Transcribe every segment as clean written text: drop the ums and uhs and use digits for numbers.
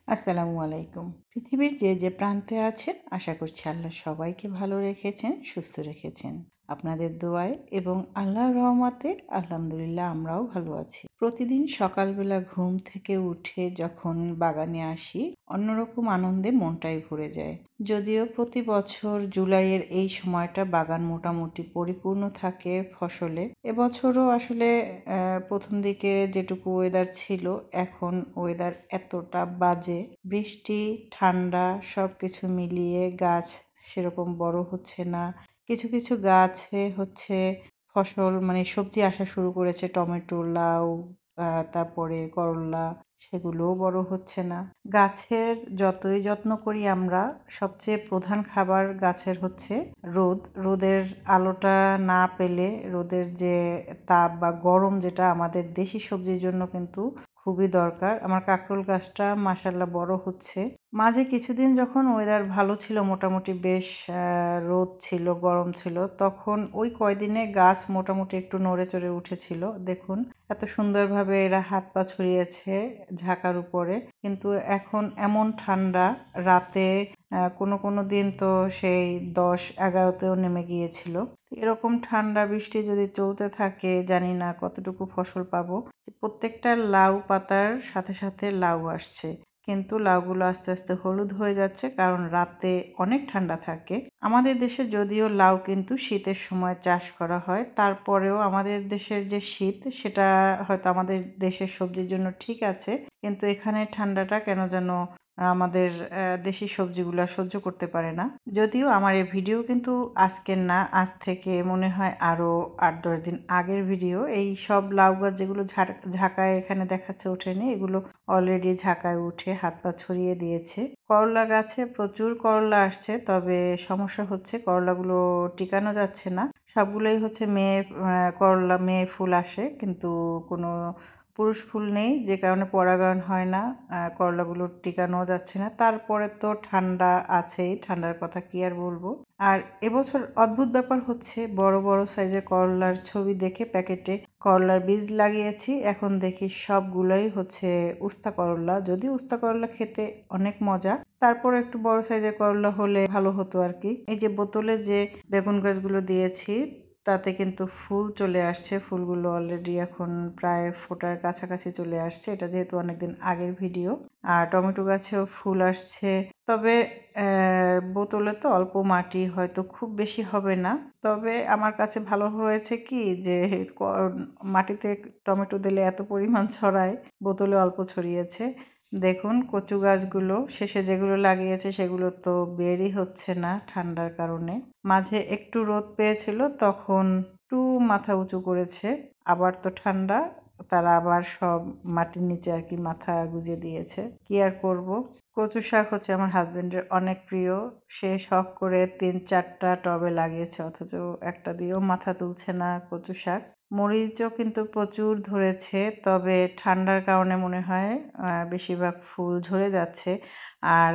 আসসালামু আলাইকুম। পৃথিবীর যে প্রান্তে আছেন আশা করছি আল্লাহ সবাইকে ভালো রেখেছেন, সুস্থ রেখেছেন। আপনাদের দোয়ায় এবং আল্লাহর রহমতে আলহামদুলিল্লাহ আমরাও ভালো আছি। প্রতিদিন সকালবেলা ঘুম থেকে উঠে যখন বাগানে আসি অন্যরকম আনন্দে মনটাই ভরে যায়। যদিও প্রতি বছর জুলাইয়ের এই সময়টা বাগান মোটামুটি পরিপূর্ণ থাকে ফসলে। এবছরও আসলে প্রথম দিকে যেটুকু ওয়েদার ছিল এখন ওয়েদার এতটা বাজে, বৃষ্টি ঠান্ডা সবকিছু মিলিয়ে গাছ সেরকম বড় হচ্ছে না। কিছু কিছু গাছে হচ্ছে ফসল মানে সবজি আসা শুরু করেছে, টমেটো, লাউ, তারপরে করলা, সেগুলোও বড় হচ্ছে না। গাছের যতই যত্ন করি আমরা, সবচেয়ে প্রধান খাবার গাছের হচ্ছে রোদ। রোদের আলোটা না পেলে, রোদের যে তাপ বা গরম যেটা আমাদের দেশি সবজির জন্য কিন্তু খুবই দরকার। আমার কাঁকরোল গাছটা মাশাআল্লাহ বড় হচ্ছে। মাঝে কিছুদিন যখন ওয়েদার ভালো ছিল, মোটামুটি বেশ রোদ ছিল, গরম ছিল, তখন ওই কয়দিনে গাছ মোটামুটি একটু নড়ে চড়ে উঠেছিল। দেখুন এত সুন্দরভাবে এরা হাত পা ছড়িয়েছে ঝাঁকার উপরে। কিন্তু এখন এমন ঠান্ডা, রাতে কোনো কোনো দিন তো সেই 10-11তেও নেমে গিয়েছিল। এরকম ঠান্ডা বৃষ্টি যদি চলতে থাকে জানি না কতটুকু ফসল পাবো। প্রত্যেকটা লাউ পাতার সাথে সাথে লাউ আসছে, কিন্তু লাউগুলো আস্তে আস্তে হলুদ হয়ে যাচ্ছে কারণ রাতে অনেক ঠান্ডা থাকে। আমাদের দেশে যদিও লাউ কিন্তু শীতের সময় চাষ করা হয়, তারপরেও আমাদের দেশের যে শীত সেটা হয়তো আমাদের দেশের সবজির জন্য ঠিক আছে, কিন্তু এখানে ঠান্ডাটা কেন যেন আমাদের দেশি সবজিগুলা সহ্য করতে পারে না। যদিও আমার এই ভিডিও কিন্তু আজকের না, আজ থেকে মনে হয় আরো 8-10 দিন আগের ভিডিও। এই সব লাউ গাছ যেগুলো ঝাঁকায় এখানে দেখাচ্ছে ওঠেনি, এগুলো অলরেডি ঝাঁকায় উঠে হাত পা ছড়িয়ে দিয়েছে। করলা গাছে প্রচুর করলা আসছে, তবে সমস্যা হচ্ছে করলাগুলো টিকানো যাচ্ছে না। সবগুলোই হচ্ছে মেয়ে করলা, মেয়ে ফুল আসে কিন্তু কোনো পুরুষ ফুল নেই, যে কারণে পরাগায়ন হয় না। করলাগুলো টিকানো যাচ্ছে না। তারপরে তো ঠান্ডা আছেই, ঠান্ডার কথা কি আর বলবো। আর এবছর অদ্ভুত ব্যাপার হচ্ছে, বড় বড় সাইজের করলার ছবি দেখে প্যাকেটে করলার বীজ লাগিয়েছি, এখন দেখি সবগুলোই হচ্ছে উস্তা করলা। যদি উস্তা করলা খেতে অনেক মজা, তারপর একটু বড় সাইজের করলা হলে ভালো হতো আর কি। এই যে বোতলে যে বেগুন গাছগুলো দিয়েছি তাতে কিন্তু ফুল চলে আসছে, ফুলগুলো অলরেডি এখন প্রায় ফোটার কাছাকাছি চলে আসছে, এটা যেহেতু অনেকদিন আগের ভিডিও। আর টমেটো গাছেও ফুল আসছে, তবে বোতলে তো অল্প মাটি, হয়তো খুব বেশি হবে না। তবে আমার কাছে ভালো হয়েছে কি যে মাটিতে টমেটো দিলে এত পরিমাণ ছড়ায়, বোতলে অল্প ছড়িয়েছে। দেখুন কচু গাছগুলো শেষে যেগুলো লাগিয়েছে সেগুলো তো বেরই হচ্ছে না ঠান্ডার কারণে। মাঝে একটু রোদ পেয়েছিল, তখন একটু মাথা উঁচু করেছে। আবার তো ঠান্ডা, তারা আবার সব মাটির নিচে আর কি মাথা গুঁজে দিয়েছে। কি আর করব। কচু শাক হচ্ছে আমার হাজবেন্ডের অনেক প্রিয়। সে শখ করে 3-4টা টবে লাগিয়েছে, অথচ একটা দিয়েও মাথা তুলছে না কচু শাক। মরিচও কিন্তু প্রচুর ধরেছে, তবে ঠান্ডার কারণে মনে হয় বেশিরভাগ ফুল ঝরে যাচ্ছে। আর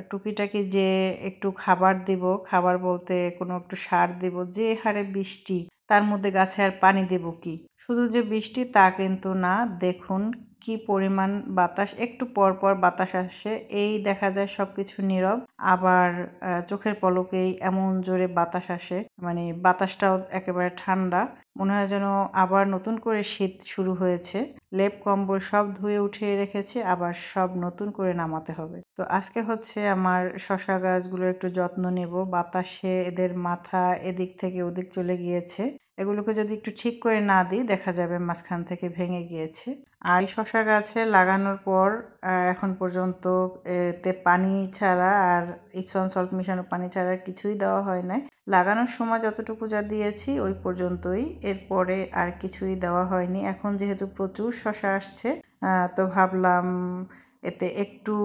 টুকিটাকি যে একটু খাবার দিব, খাবার বলতে কোনো একটু সার দিব, যে হারে বৃষ্টি, তার মধ্যে গাছে আর পানি দেব কি? শুধু যে বৃষ্টি তা কিন্তু না, দেখুন কি পরিমাণ বাতাস, একটু পর পর বাতাস আসে, এই দেখা যায় সবকিছু নীরব, আবার চোখের পলকেই এমন জোরে বাতাস আসে, মানে বাতাসটাও একেবারে ঠান্ডা। মনে হয় যেন আবার নতুন করে শীত শুরু হয়েছে। লেপ কম্বল সব ধুয়ে উঠিয়ে রেখেছি, আবার সব নতুন করে নামাতে হবে। তো আজকে হচ্ছে আমার শসা গাছগুলোর একটু যত্ন নেব। বাতাসে এদের মাথা এদিক থেকে ওদিক চলে গিয়েছে, এগুলোকে যদি একটু ঠিক করে না দিই দেখা যাবে মাঝখান থেকে ভেঙে গিয়েছে। আর এই শসা গাছে লাগানোর পর এখন পর্যন্ত এতে পানি ছাড়া আর ইপসন সল্ট মিশানো পানি ছাড়া আর কিছুই দেওয়া হয় নাই। লাগানোর সময় যতটুকু যা দিয়েছি ওই পর্যন্তই, এরপরে আর কিছুই দেওয়া হয়নি। এখন যেহেতু প্রচুর শসা আসছে, তো ভাবলাম এতে একটু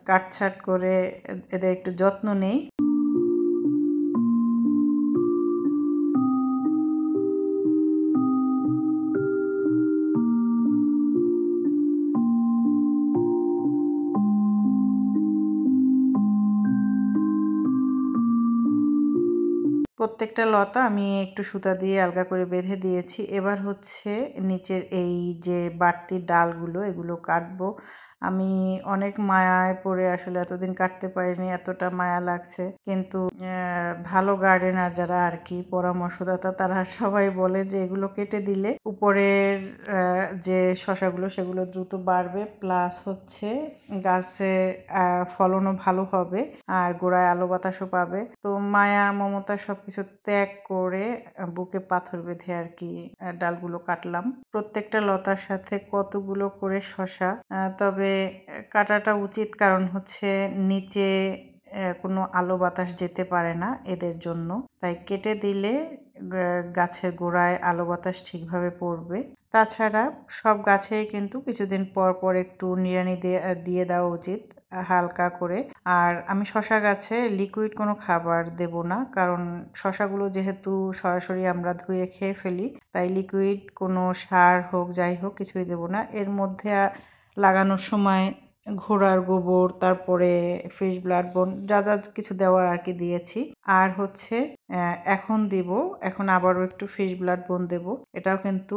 কাটছাঁট করে এদের একটু যত্ন নেই। প্রত্যেকটা লতা আমি একটু সুতা দিয়ে আলগা করে বেঁধে দিয়েছি। এবার হচ্ছে নিচের এই যে বাড়তি ডালগুলো এগুলো কাটবো। আমি অনেক মায়ায় পড়ে আসলে এতদিন কাটতে পারিনি, এতটা মায়া লাগছে। কিন্তু ভালো গার্ডেনার যারা আর কি পরামর্শদাতা তারা সবাই বলে যে এগুলো কেটে দিলে উপরের যে শসাগুলো সেগুলো দ্রুত বাড়বে, প্লাস হচ্ছে গাছে ফলনও ভালো হবে আর গোড়ায় আলো বাতাসও পাবে। তো মায়া মমতা সবকিছু ত্যাগ করে বুকে পাথর বেঁধে আর কি ডালগুলো কাটলাম। প্রত্যেকটা লতার সাথে কতগুলো করে শসা, তবে কাটাটা উচিত, কারণ হচ্ছে নিচে কোনো আলো বাতাস যেতে পারে না এদের জন্য, তাই কেটে দিলে গাছের গোড়ায় আলো বাতাস ঠিকভাবে পড়বে। তাছাড়া সব গাছেই কিন্তু কিছুদিন পর পর একটু নিড়ানি দিয়ে দেওয়া উচিত হালকা করে। আর আমি শসা গাছে লিকুইড কোনো খাবার দেব না, কারণ শসাগুলো যেহেতু সরাসরি আমরা ধুয়ে খেয়ে ফেলি, তাই লিকুইড কোনো সার হোক যাই হোক কিছুই দেব না। এর মধ্যে লাগানোর সময় ঘোড়ার গোবর, তারপরে ফিশ ব্লাড বোন যা যা কিছু দেওয়ার আর কি দিয়েছি। আর হচ্ছে এখন আবারও একটু ফিশ ব্লাড বোন দেব। এটাও কিন্তু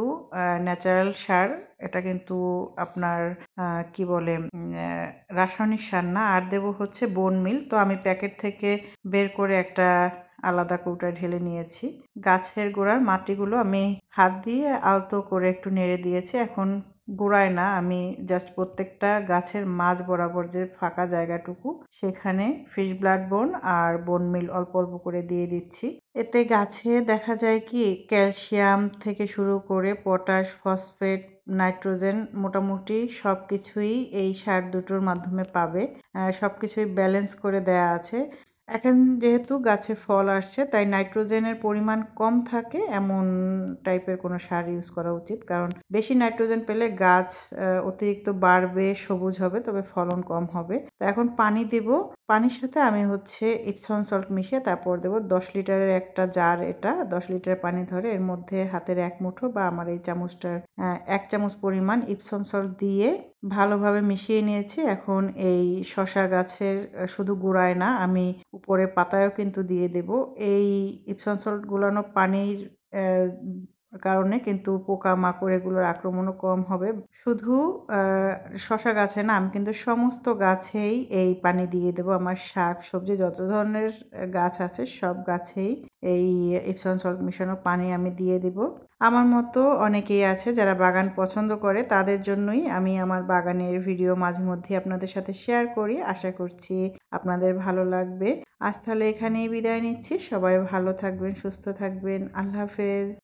ন্যাচারাল সার, এটা কিন্তু আপনার কি বলে রাসায়নিক সার না। আর দেব হচ্ছে বোন মিল। তো আমি প্যাকেট থেকে বের করে একটা আলাদা কৌটায় ঢেলে নিয়েছি। গাছের গোড়ার মাটিগুলো আমি হাত দিয়ে আলতো করে একটু নেড়ে দিয়েছি। এখন গোড়ায় না, আমি জাস্ট প্রত্যেকটা গাছের মাঝ বরাবর যে ফাঁকা জায়গাটুকু সেখানে ফিশ ব্লাড বোন আর বোন মিল অল্প অল্প করে দিয়ে দিচ্ছি। এতে গাছে দেখা যায় কি ক্যালসিয়াম থেকে শুরু করে পটাশ, ফসফেট, নাইট্রোজেন মোটামুটি সবকিছুই এই সার দুটোর মাধ্যমে পাবে। সবকিছুই ব্যালেন্স করে দেয়া আছে। এখন যেহেতু গাছে ফল আসছে তাই নাইট্রোজেনের পরিমাণ কম থাকে এমন টাইপের কোনো সার ইউজ করা উচিত, কারণ বেশি নাইট্রোজেন পেলে গাছ অতিরিক্ত বাড়বে, সবুজ হবে, তবে ফলন কম হবে। তো এখন পানি দেব। পানির সাথে আমি হচ্ছে ইপসন সল্ট মিশিয়ে তারপর দেব। 10 লিটারের একটা জার, এটা 10 লিটার পানি ধরে। এর মধ্যে হাতের এক মুঠো বা আমার এই চামচটার 1 চামচ পরিমাণ ইপসন সল্ট দিয়ে ভালোভাবে মিশিয়ে নিয়েছি। এখন এই শসা গাছের শুধু গোড়ায় না, আমি উপরে পাতায়ও কিন্তু দিয়ে দেব। এই ইপসন সল্ট গুলানো পানির কারণে কিন্তু পোকামাকড় এগুলোর আক্রমণও কম হবে। শুধু শসা গাছে না, আমি কিন্তু সমস্ত গাছেই এই পানি দিয়ে দেব। আমার শাক সবজি যত ধরনের গাছ আছে সব গাছেই এই ইপসন সল্ট মিশানো পানি আমি দিয়ে দিব। আমার মতো অনেকেই আছে যারা বাগান পছন্দ করে, তাদের জন্যই আমি আমার বাগানের ভিডিও মাঝে মধ্যে আপনাদের সাথে শেয়ার করি। আশা করছি আপনাদের ভালো লাগবে। আজ তাহলে এখানেই বিদায় নিচ্ছি। সবাই ভালো থাকবেন, সুস্থ থাকবেন। আল্লাহ হাফেজ।